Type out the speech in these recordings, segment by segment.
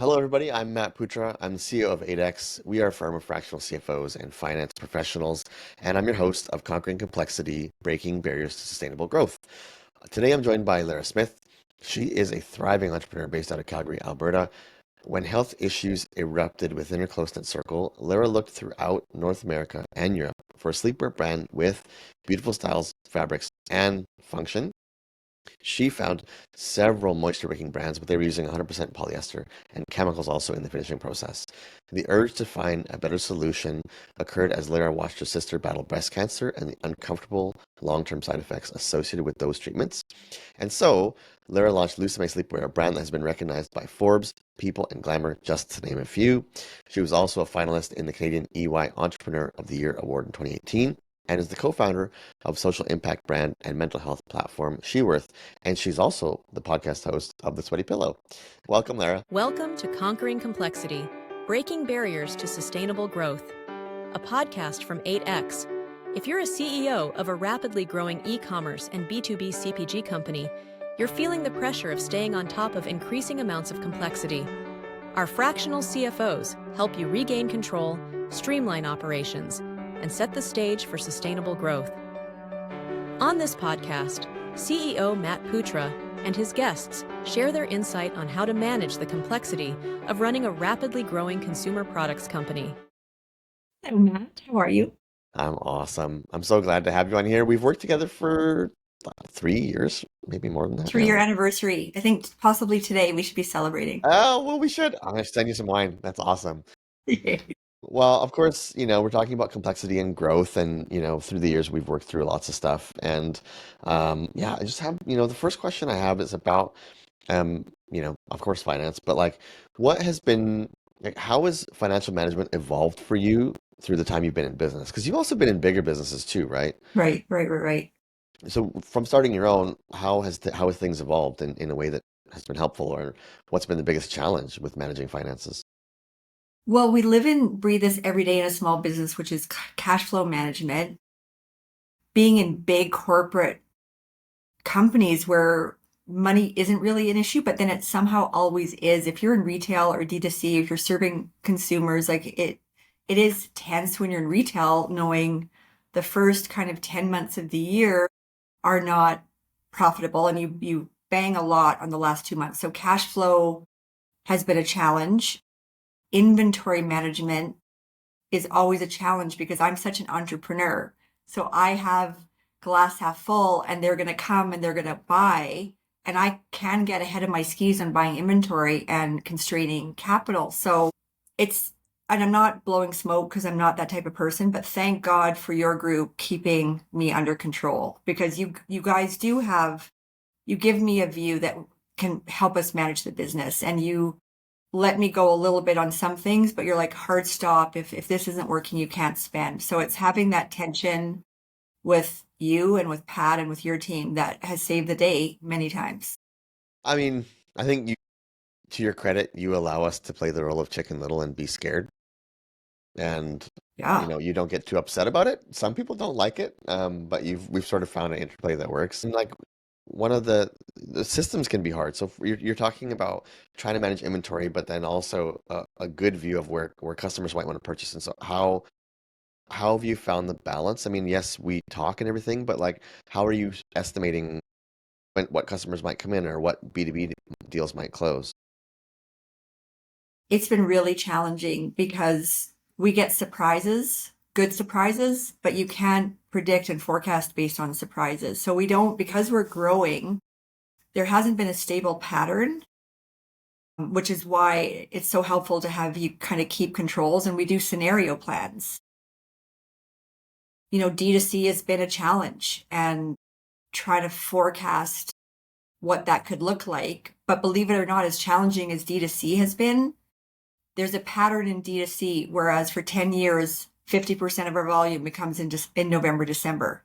Hello, everybody. I'm Matt Putra. I'm the CEO of 8X. We are a firm of fractional CFOs and finance professionals, and I'm your host of Conquering Complexity, Breaking Barriers to Sustainable Growth. Today, I'm joined by Lara Smith. She is a thriving entrepreneur based out of Calgary, Alberta. When health issues erupted within her close-knit circle, Lara looked throughout North America and Europe for a sleepwear brand with beautiful styles, fabrics, and function. She found several moisture-wicking brands, but they were using 100% polyester and chemicals also in the finishing process. The urge to find a better solution occurred as Lara watched her sister battle breast cancer and the uncomfortable long-term side effects associated with those treatments. And so, Lara launched Lusome Sleepwear, a brand that has been recognized by Forbes, People, and Glamour, just to name a few. She was also a finalist in the Canadian EY Entrepreneur of the Year Award in 2018 and is the co-founder of social impact brand and mental health platform SheWorth, and she's also the podcast host of The Sweaty Pillow. Welcome, Lara. Welcome to Conquering Complexity, Breaking Barriers to Sustainable Growth, a podcast from 8X. If you're a CEO of a rapidly growing e-commerce and B2B CPG company, you're feeling the pressure of staying on top of increasing amounts of complexity. Our fractional CFOs help you regain control, streamline operations, and set the stage for sustainable growth. On this podcast, CEO Matt Putra and his guests share their insight on how to manage the complexity of running a rapidly growing consumer products company. Hello, Matt. How are you? I'm awesome. I'm so glad to have you on here. We've worked together for 3 years, maybe more than that 3-year now. anniversary. I think possibly today we should be celebrating. Oh, well, we should. I'm going to send you some wine. That's awesome. Well, of course, we're talking about complexity and growth, and through the years we've worked through lots of stuff. And yeah, I just have, the first question I have is about, of course, finance, but like, what has been, like, how has financial management evolved for you through the time you've been in business? Because you've also been in bigger businesses too, right? Right. So from starting your own, how has things evolved in a way that has been helpful, or what's been the biggest challenge with managing finances? Well, we live and breathe this every day in a small business, which is cash flow management. Being in big corporate companies where money isn't really an issue, but then it somehow always is. If you're in retail or D2C, if you're serving consumers, like it is tense when you're in retail, knowing the first kind of 10 months of the year are not profitable and you bang a lot on the last 2 months. So cash flow has been a challenge. Inventory management is always a challenge because I'm such an entrepreneur. So I have glass half full and they're going to come and they're going to buy, and I can get ahead of my skis on buying inventory and constraining capital. So and I'm not blowing smoke because I'm not that type of person, but thank God for your group keeping me under control, because you guys you give me a view that can help us manage the business, and you let me go a little bit on some things, but you're like, hard stop. If this isn't working, you can't spend. So it's having that tension with you and with Pat and with your team that has saved the day many times. I mean, I think to your credit, you allow us to play the role of Chicken Little and be scared. And Yeah. you don't get too upset about it. Some people don't like it, but we've sort of found an interplay that works. And like, one of the systems can be hard. So if you're talking about trying to manage inventory, but then also a good view of where customers might want to purchase. And so how have you found the balance? I mean, yes, we talk and everything, but like, how are you estimating what customers might come in or what B2B deals might close? It's been really challenging because we get surprises, good surprises, but you can't predict and forecast based on surprises. So because we're growing, there hasn't been a stable pattern, which is why it's so helpful to have you kind of keep controls, and we do scenario plans. D2C has been a challenge, and try to forecast what that could look like. But believe it or not, as challenging as D2C has been, there's a pattern in D2C, whereas for 10 years, 50% of our volume becomes in November, December.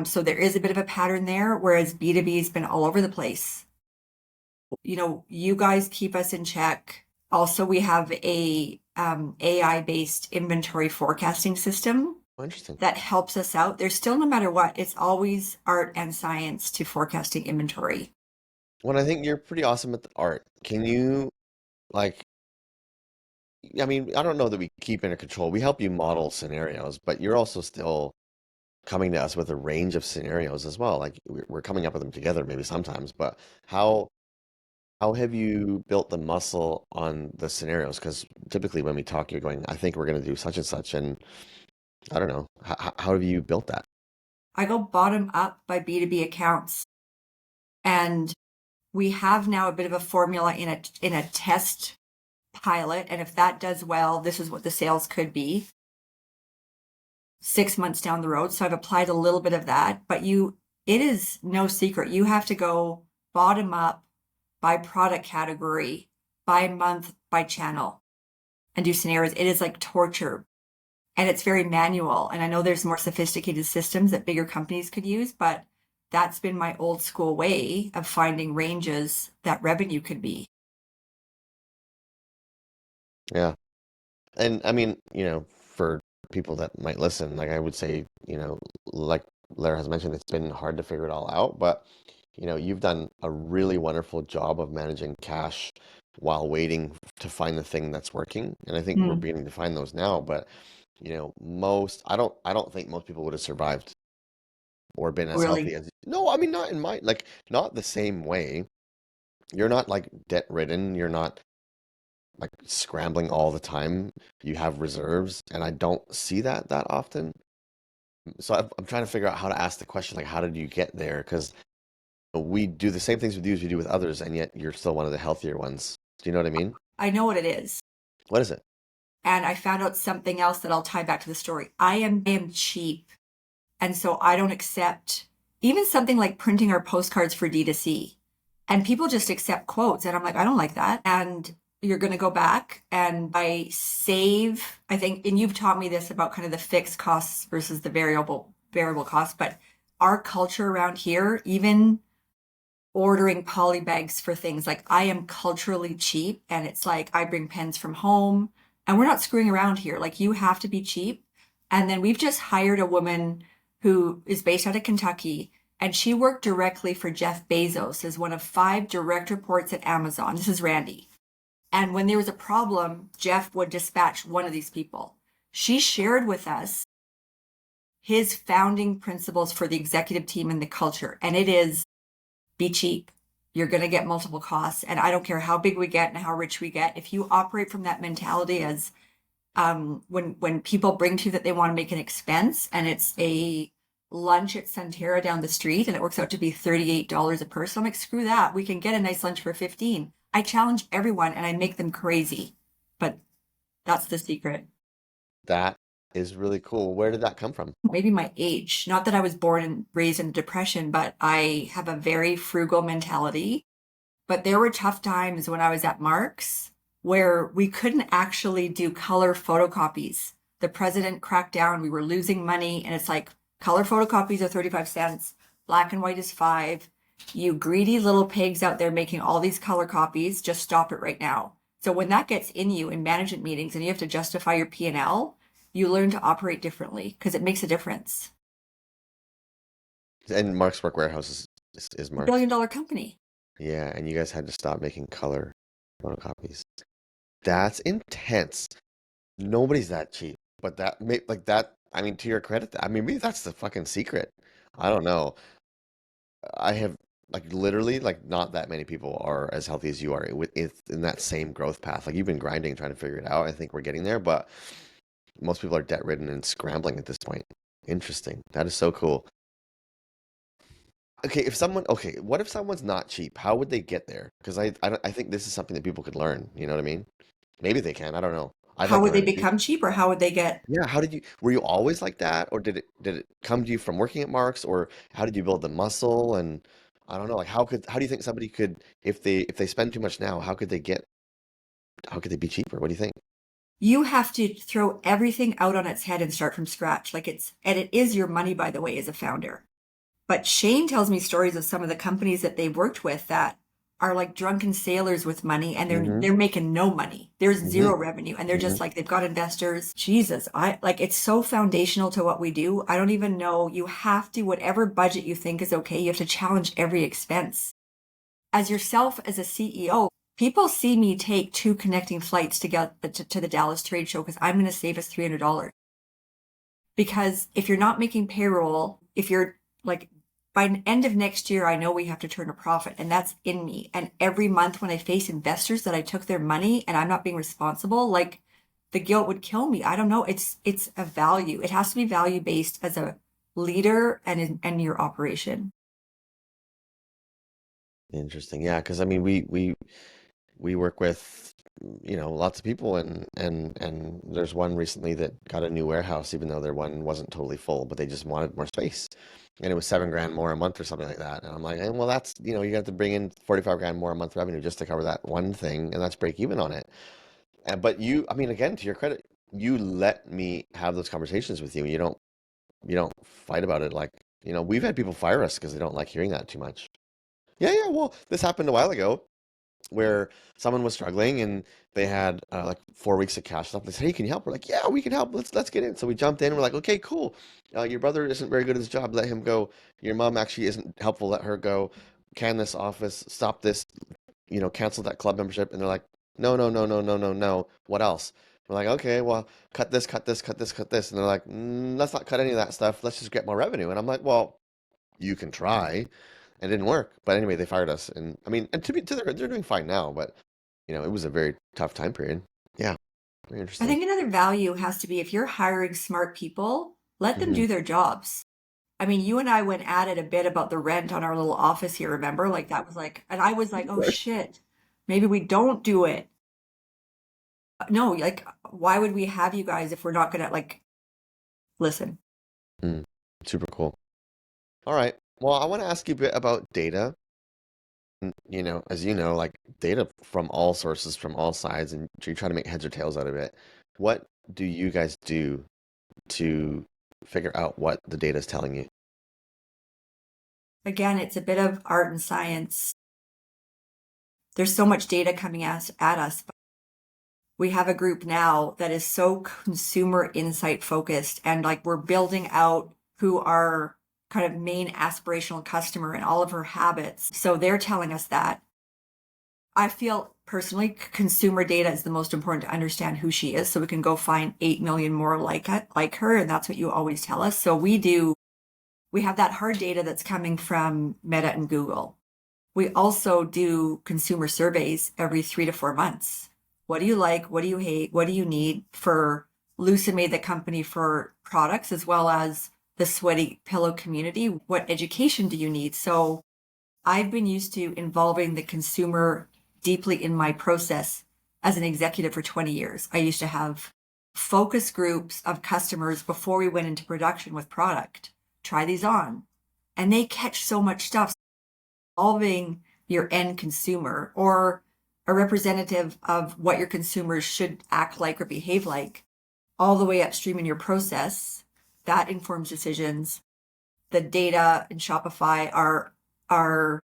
So there is a bit of a pattern there, whereas B2B has been all over the place. You guys keep us in check. Also, we have a AI-based inventory forecasting system Oh, interesting. that helps us out. There's still, no matter what, it's always art and science to forecasting inventory. Well, I think you're pretty awesome at the art. Can you like, I mean, I don't know that we keep under control. We help you model scenarios, but you're also still coming to us with a range of scenarios as well. Like we're coming up with them together maybe sometimes, but how how have you built the muscle on the scenarios? Because typically when we talk, you're going, I think we're going to do such and such, and I don't know. How have you built that? I go bottom up by B2B accounts. And we have now a bit of a formula in a test pilot. And if that does well, this is what the sales could be 6 months down the road. So I've applied a little bit of that, but it is no secret. You have to go bottom up by product category, by month, by channel, and do scenarios. It is like torture, and it's very manual. And I know there's more sophisticated systems that bigger companies could use, but that's been my old school way of finding ranges that revenue could be. Yeah. And I mean, for people that might listen, like I would say, like Lara has mentioned, it's been hard to figure it all out, but you've done a really wonderful job of managing cash while waiting to find the thing that's working. And I think we're Mm, beginning to find those now, but I don't think most people would have survived or been as healthy really. as no, I mean not in my like not the same way. You're not like debt ridden, you're not like scrambling all the time. You have reserves, and I don't see that often. So I'm trying to figure out how to ask the question, like, how did you get there? Because we do the same things with you as we do with others, and yet you're still one of the healthier ones. Do you know what I mean? I know what it is. What is it? And I found out something else that I'll tie back to the story. I am cheap. And so I don't accept even something like printing our postcards for D2C. And people just accept quotes. And I'm like, I don't like that. And you're going to go back and I save, I think, and you've taught me this about kind of the fixed costs versus the variable costs, but our culture around here, even ordering poly bags for things, like I am culturally cheap, and it's like I bring pens from home and we're not screwing around here. Like you have to be cheap. And then we've just hired a woman who is based out of Kentucky, and she worked directly for Jeff Bezos as one of 5 direct reports at Amazon. This is Randy. And when there was a problem, Jeff would dispatch one of these people. She shared with us his founding principles for the executive team and the culture. And it is be cheap. You're going to get multiple costs. And I don't care how big we get and how rich we get. If you operate from that mentality as when people bring to you that they want to make an expense and it's a lunch at Centera down the street and it works out to be $38 a person, I'm like, screw that. We can get a nice lunch for 15. I challenge everyone and I make them crazy. But that's the secret. That is really cool. Where did that come from? Maybe my age. Not that I was born and raised in depression, but I have a very frugal mentality. But there were tough times when I was at Mark's where we couldn't actually do color photocopies. The president cracked down. We were losing money. And it's like color photocopies are 35 cents. Black and white is 5. You greedy little pigs out there making all these color copies, just stop it right now. So when that gets in you in management meetings and you have to justify your P&L, you learn to operate differently because it makes a difference. And Mark's Work Warehouse is $1 Mark's. billion company. Yeah, and you guys had to stop making color photocopies. That's intense. Nobody's that cheap, but like that. I mean, to your credit, I mean, maybe that's the fucking secret. I don't know. I have like literally like not that many people are as healthy as you are in that same growth path. Like you've been grinding, trying to figure it out. I think we're getting there, but most people are debt ridden and scrambling at this point. Interesting. That is so cool. Okay, what if someone's not cheap? How would they get there? Because I think this is something that people could learn. You know what I mean? Maybe they can. I don't know. I'd How like to would they learn it. become cheap or how would they get? Yeah, were you always like that, or did it come to you from working at Marks, or how did you build the muscle? And I don't know, like how do you think somebody could, if they spend too much now, how could they be cheaper? What do you think? You have to throw everything out on its head and start from scratch. And it is your money, by the way, as a founder. But Shane tells me stories of some of the companies that they've worked with that are like drunken sailors with money and Mm-hmm. they're making no money. There's Mm-hmm. zero revenue and they're Mm-hmm. just like they've got investors. Jesus, I like it's so foundational to what we do. I don't even know. You have to, whatever budget you think is okay, you have to challenge every expense. As yourself as a CEO, People see me take 2 connecting flights to get to the Dallas trade show because I'm going to save us $300. Because if you're not making payroll, if you're like, by the end of next year, I know we have to turn a profit, and that's in me. And every month when I face investors that I took their money and I'm not being responsible, like the guilt would kill me. I don't know. It's a value. It has to be value based as a leader and in your operation. Interesting. Yeah, because I mean, we work with, lots of people, and there's one recently that got a new warehouse, even though their one wasn't totally full, but they just wanted more space, and it was 7 grand more a month or something like that. And I'm like, well, that's, you have to bring in 45 grand more a month revenue just to cover that one thing, and that's break even on it. But I mean, again, to your credit, you let me have those conversations with you. You don't fight about it. Like, we've had people fire us because they don't like hearing that too much. Yeah, yeah. Well, this happened a while ago where someone was struggling and they had like 4 weeks of cash left. They said, "Hey, can you help?" We're like, "Yeah, we can help. Let's get in." So we jumped in. We're like, "Okay, cool. Your brother isn't very good at his job. Let him go. Your mom actually isn't helpful. Let her go. Can this office stop this? Cancel that club membership." And they're like, "No, no, no, no, no, no, no. What else?" We're like, "Okay, well, cut this, cut this, cut this, cut this." And they're like, "Let's not cut any of that stuff. Let's just get more revenue." And I'm like, "Well, you can try." It didn't work. But anyway, they fired us. And I mean, and they're doing fine now, but it was a very tough time period. Yeah, very I interesting. think another value has to be if you're hiring smart people, let them Hmm. do their jobs. I mean, you and I went at it a bit about the rent on our little office here, remember? Like that was like, and I was like, Of oh course. shit, maybe we don't do it. No, like, why would we have you guys if we're not gonna like listen? Mm, super cool. All right. Well, I want to ask you a bit about data. As you know, like data from all sources, from all sides, and you try to make heads or tails out of it. What do you guys do to figure out what the data is telling you? Again, it's a bit of art and science. There's so much data coming at us. We have a group now that is so consumer insight focused, and like we're building out who our kind of main aspirational customer and all of her habits. So they're telling us that. I feel personally consumer data is the most important to understand who she is so we can go find 8 million more like her, and that's what you always tell us. So we have that hard data that's coming from Meta and Google. We also do consumer surveys every 3 to 4 months. What do you like? What do you hate? What do you need for Lusome, the company for products, as well as the sweaty pillow community? What education do you need? So I've been used to involving the consumer deeply in my process as an executive for 20 years. I used to have focus groups of customers before we went into production with product. Try these on. And they catch so much stuff. Involving your end consumer or a representative of what your consumers should act like or behave like, all the way upstream in your process, that informs decisions. The data in Shopify are our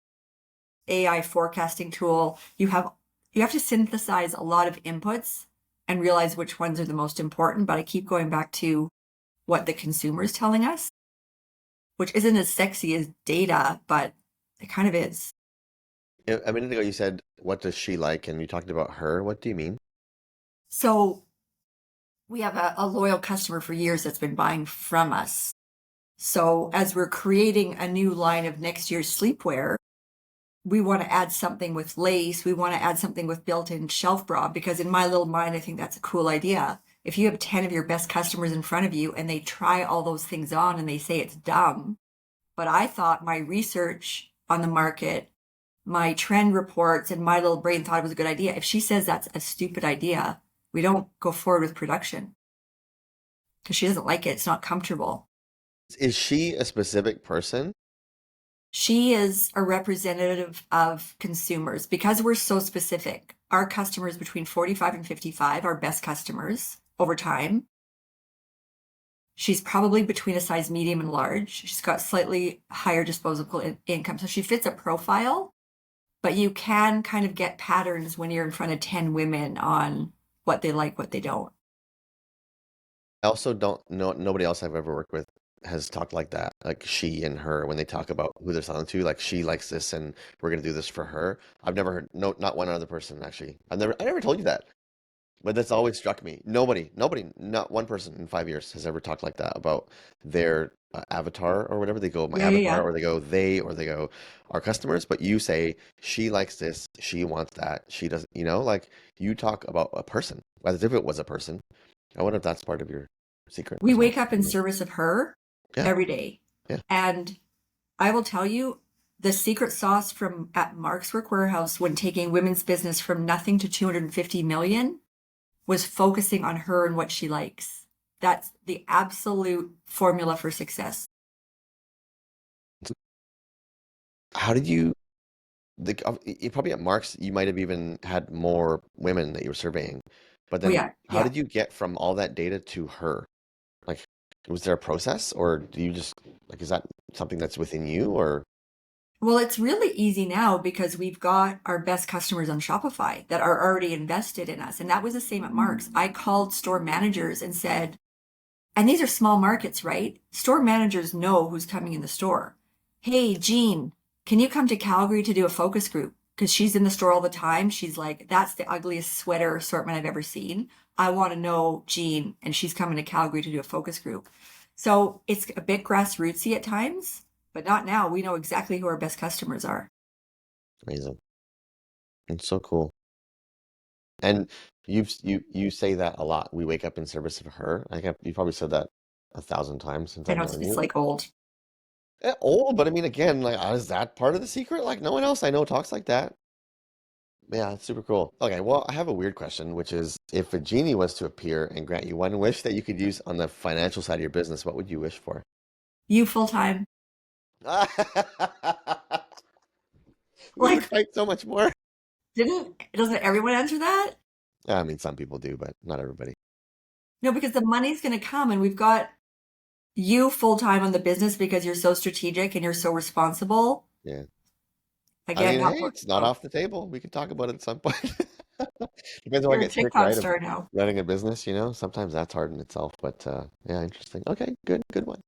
AI forecasting tool. You have to synthesize a lot of inputs and realize which ones are the most important. But I keep going back to what the consumer is telling us, which isn't as sexy as data, but it kind of is. A minute ago, you said, "What does she like?" And you talked about her. What do you mean? So we have a loyal customer for years that's been buying from us. So as we're creating a new line of next year's sleepwear, we want to add something with lace. We want to add something with built-in shelf bra because in my little mind, I think that's a cool idea. If you have 10 of your best customers in front of you and they try all those things on and they say it's dumb, but I thought my research on the market, my trend reports, and my little brain thought it was a good idea. If she says that's a stupid idea, we don't go forward with production because she doesn't like it. It's not comfortable. Is she a specific person? She is a representative of consumers because we're so specific. Our customers between 45 and 55 are best customers over time. She's probably between a size medium and large. She's got slightly higher disposable income. So she fits a profile, but you can kind of get patterns when you're in front of 10 women on what they like, what they don't. I also don't know, nobody else I've ever worked with has talked like that, like she and her, when they talk about who they're selling to, like she likes this and we're gonna do this for her. I've never heard, no, not one other person actually. I never told you that, but that's always struck me. Nobody, not one person in 5 years has ever talked like that about their avatar or whatever. They go my Yeah, yeah, avatar, yeah. or they go they, or they go our customers. But you say she likes this, she wants that, she doesn't. Like you talk about a person, as if it was a person. I wonder if that's part of your secret We as well. wake up in service of her Yeah, every day. yeah. And I will tell you the secret sauce from at Mark's Work Warehouse when taking women's business from nothing to 250 million was focusing on her and what she likes. That's the absolute formula for success. How did you probably at Mark's, you might have even had more women that you were surveying, but Oh then yeah, how yeah. did you get from all that data to her? Like, was there a process, or do you just like, is that something that's within you, or Well, it's really easy now because we've got our best customers on Shopify that are already invested in us. And that was the same at Mark's. I called store managers and said, and these are small markets, right? Store managers know who's coming in the store. Hey, Jean, can you come to Calgary to do a focus group? Because she's in the store all the time. She's like, that's the ugliest sweater assortment I've ever seen. I want to know Jean, and she's coming to Calgary to do a focus group. So it's a bit grassrootsy at times, but not now. We know exactly who our best customers are. amazing? It's so cool. And you say that a lot. We wake up in service of her. You probably said that 1,000 times since I I've know known it's you. like old. Old, but I mean, again, like, is that part of the secret? Like, no one else I know talks like that. Yeah, it's super cool. Okay, well, I have a weird question, which is if a genie was to appear and grant you one wish that you could use on the financial side of your business, what would you wish for? You full time. We would Like, fight so much more. doesn't everyone answer that? I mean, some people do, but not everybody. No, because the money's going to come and we've got you full time on the business because you're so strategic and you're so responsible. Yeah. I Again, mean, not hey, work. it's not Oh, off the table. We can talk about it at some point. Depends on I you're a get sick, TikTok right? Of star now. running a business, Sometimes that's hard in itself, but yeah, interesting. Okay, good one.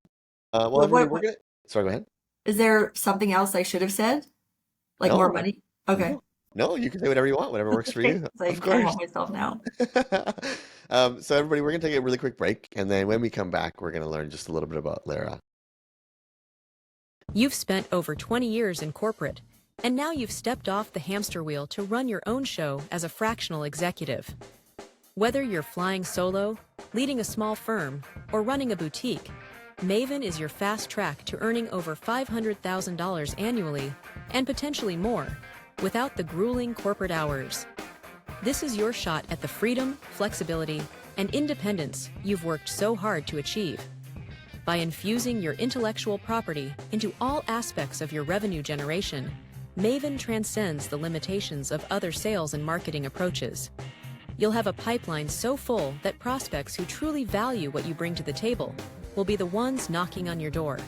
Well, everybody, What, we're gonna. Sorry, go ahead. is there something else I should have said? Like more No, money? Okay. no, no. You can say whatever you want, whatever works for Okay. you. It's Of like I course. want myself now. So everybody, we're gonna take a really quick break, and then when we come back, we're gonna learn just a little bit about Lara. You've spent over 20 years in corporate, and now you've stepped off the hamster wheel to run your own show as a fractional executive. Whether you're flying solo, leading a small firm, or running a boutique, Maven is your fast track to earning over $500,000 annually, and potentially more, without the grueling corporate hours. This is your shot at the freedom, flexibility, and independence you've worked so hard to achieve. By infusing your intellectual property into all aspects of your revenue generation, Maven transcends the limitations of other sales and marketing approaches. You'll have a pipeline so full that prospects who truly value what you bring to the table will be the ones knocking on your door.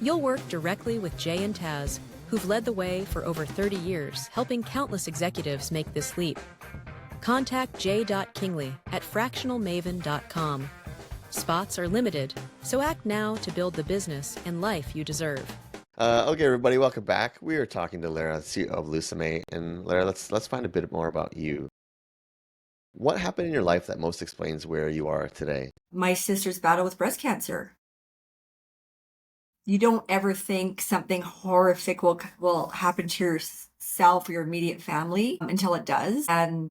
You'll work directly with Jay and Taz, who've led the way for over 30 years, helping countless executives make this leap. Contact J.Kingley at fractionalmaven.com. Spots are limited, so act now to build the business and life you deserve. Okay, everybody, welcome back. We are talking to Lara, CEO of Lusome, and Lara, let's find a bit more about you. What happened in your life that most explains where you are today? My sister's battle with breast cancer. You don't ever think something horrific will happen to yourself or your immediate family until it does. And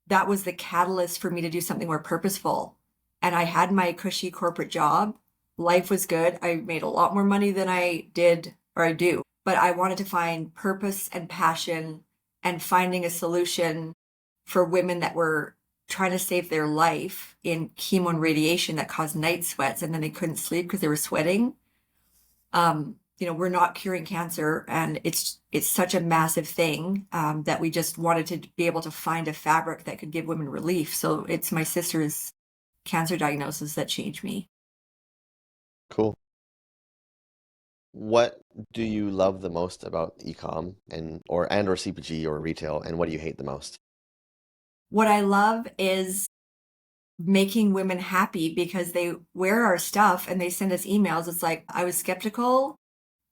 that was the catalyst for me to do something more purposeful. And I had my cushy corporate job. Life was good. I made a lot more money than I did or I do. But I wanted to find purpose and passion and finding a solution for women that were trying to save their life in chemo and radiation that caused night sweats and then they couldn't sleep because they were sweating. We're not curing cancer, and it's such a massive thing that we just wanted to be able to find a fabric that could give women relief. So it's my sister's cancer diagnosis that changed me. Cool. What do you love the most about ecom and or CPG or retail, and what do you hate the most? What I love is making women happy because they wear our stuff and they send us emails. It's like, I was skeptical,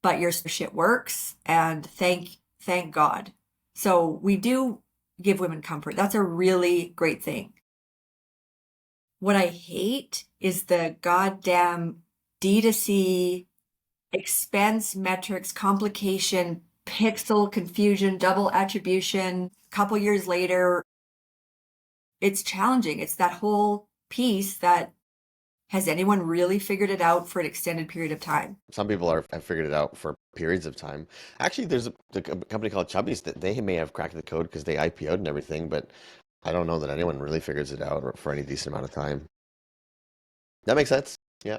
but your shit works, and thank God. So we do give women comfort. That's a really great thing. What I hate is the goddamn D2C expense metrics, complication, pixel confusion, double attribution. A couple years later, it's challenging. It's that whole piece that, has anyone really figured it out for an extended period of time? Some people have figured it out for periods of time. Actually, there's a company called Chubbies that they may have cracked the code because they IPO'd and everything, but I don't know that anyone really figures it out for any decent amount of time. That makes sense. Yeah.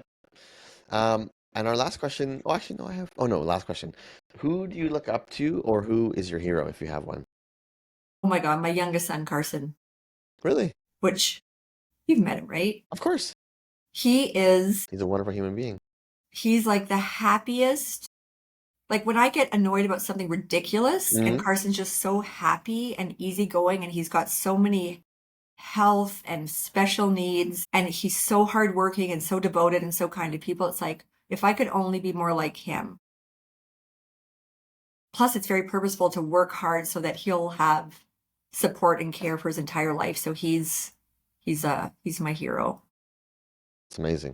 And our last question. Oh, actually, no, I have. Oh no, last question. Who do you look up to, or who is your hero if you have one? Oh my God, my youngest son, Carson, Really? which you've met him, right? Of course. He's He's a wonderful human being. like the happiest. Like when I get annoyed about something ridiculous and Hmm. Carson's just so happy and easygoing, and he's got so many health and special needs, and he's so hardworking and so devoted and so kind to people. It's like, if I could only be more like him. Plus, it's very purposeful to work hard so that he'll have support and care for his entire life. So he's my hero. It's amazing.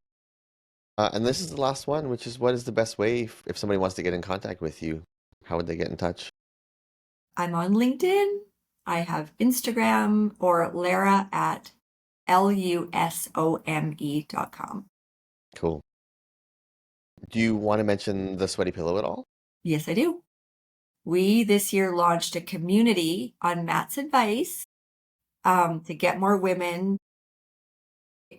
And this is the last one, which is what is the best way if somebody wants to get in contact with you? How would they get in touch? I'm on LinkedIn. I have Instagram, or Lara at lusome.com. Cool. Do you want to mention the sweaty pillow at all? Yes, I do. We this year launched a community on Matt's advice to get more women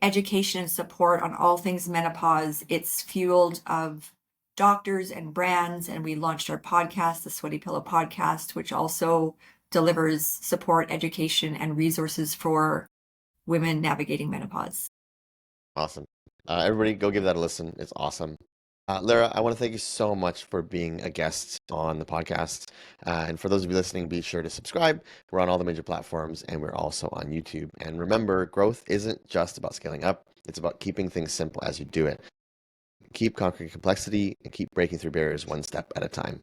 education and support on all things menopause. It's fueled of doctors and brands, and we launched our podcast, the Sweaty Pillow Podcast, which also delivers support, education, and resources for women navigating menopause. Awesome. Everybody go give that a listen. It's awesome. Lara, I want to thank you so much for being a guest on the podcast. And for those of you listening, be sure to subscribe. We're on all the major platforms, and we're also on YouTube. And remember, growth isn't just about scaling up. It's about keeping things simple as you do it. Keep conquering complexity and keep breaking through barriers one step at a time.